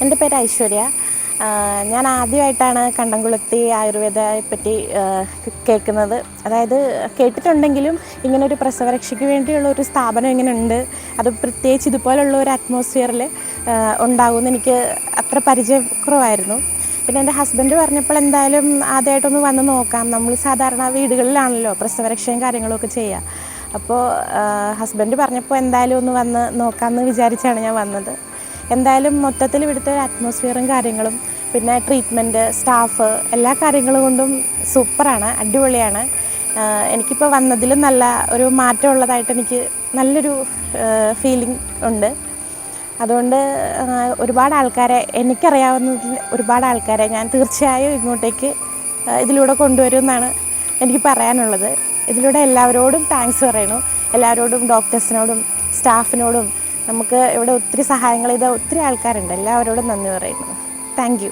എൻ്റെ പേര് ഐശ്വര്യ. ഞാൻ ആദ്യമായിട്ടാണ് കണ്ടംകുളത്തി ആയുർവേദയെ പറ്റി കേൾക്കുന്നത്. അതായത് കേട്ടിട്ടുണ്ടെങ്കിലും ഇങ്ങനൊരു പ്രസവരക്ഷയ്ക്ക് വേണ്ടിയുള്ള ഒരു സ്ഥാപനം ഇങ്ങനെ ഉണ്ട്, അത് പ്രത്യേകിച്ച് ഇതുപോലുള്ള ഒരു അറ്റ്മോസ്ഫിയറിൽ ഉണ്ടാകുമെന്ന് എനിക്ക് അത്ര പരിചയക്കുറവായിരുന്നു. പിന്നെ എൻ്റെ ഹസ്ബൻഡ് പറഞ്ഞപ്പോൾ എന്തായാലും ആദ്യമായിട്ടൊന്ന് വന്ന് നോക്കാം. നമ്മൾ സാധാരണ വീടുകളിലാണല്ലോ പ്രസവരക്ഷയും കാര്യങ്ങളൊക്കെ ചെയ്യുക. അപ്പോൾ ഹസ്ബൻഡ് പറഞ്ഞപ്പോൾ എന്തായാലും ഒന്ന് വന്ന് നോക്കാമെന്ന് വിചാരിച്ചാണ് ഞാൻ വന്നത്. എന്തായാലും മൊത്തത്തിൽ ഇവിടുത്തെ ഒരു അറ്റ്മോസ്ഫിയറും കാര്യങ്ങളും പിന്നെ ട്രീറ്റ്മെൻറ്റ്, സ്റ്റാഫ്, എല്ലാ കാര്യങ്ങളും കൊണ്ടും സൂപ്പറാണ്, അടിപൊളിയാണ്. എനിക്കിപ്പോൾ വന്നതിലും നല്ല ഒരു മാറ്റമുള്ളതായിട്ട് എനിക്ക് നല്ലൊരു ഫീലിംഗ് ഉണ്ട്. അതുകൊണ്ട് ഒരുപാട് ആൾക്കാരെ, എനിക്കറിയാവുന്നതിൽ ഒരുപാട് ആൾക്കാരെ ഞാൻ തീർച്ചയായും ഇങ്ങോട്ടേക്ക് ഇതിലൂടെ കൊണ്ടുവരുമെന്നാണ് എനിക്ക് പറയാനുള്ളത്. ഇതിലൂടെ എല്ലാവരോടും താങ്ക്സ് പറയണു, എല്ലാവരോടും, ഡോക്ടേഴ്സിനോടും സ്റ്റാഫിനോടും. നമുക്ക് ഇവിടെ ഒത്തിരി സഹായങ്ങൾ ചെയ്ത ഒത്തിരി ആൾക്കാരുണ്ട്, എല്ലാവരോടും നന്ദി പറയുന്നു. Thank you.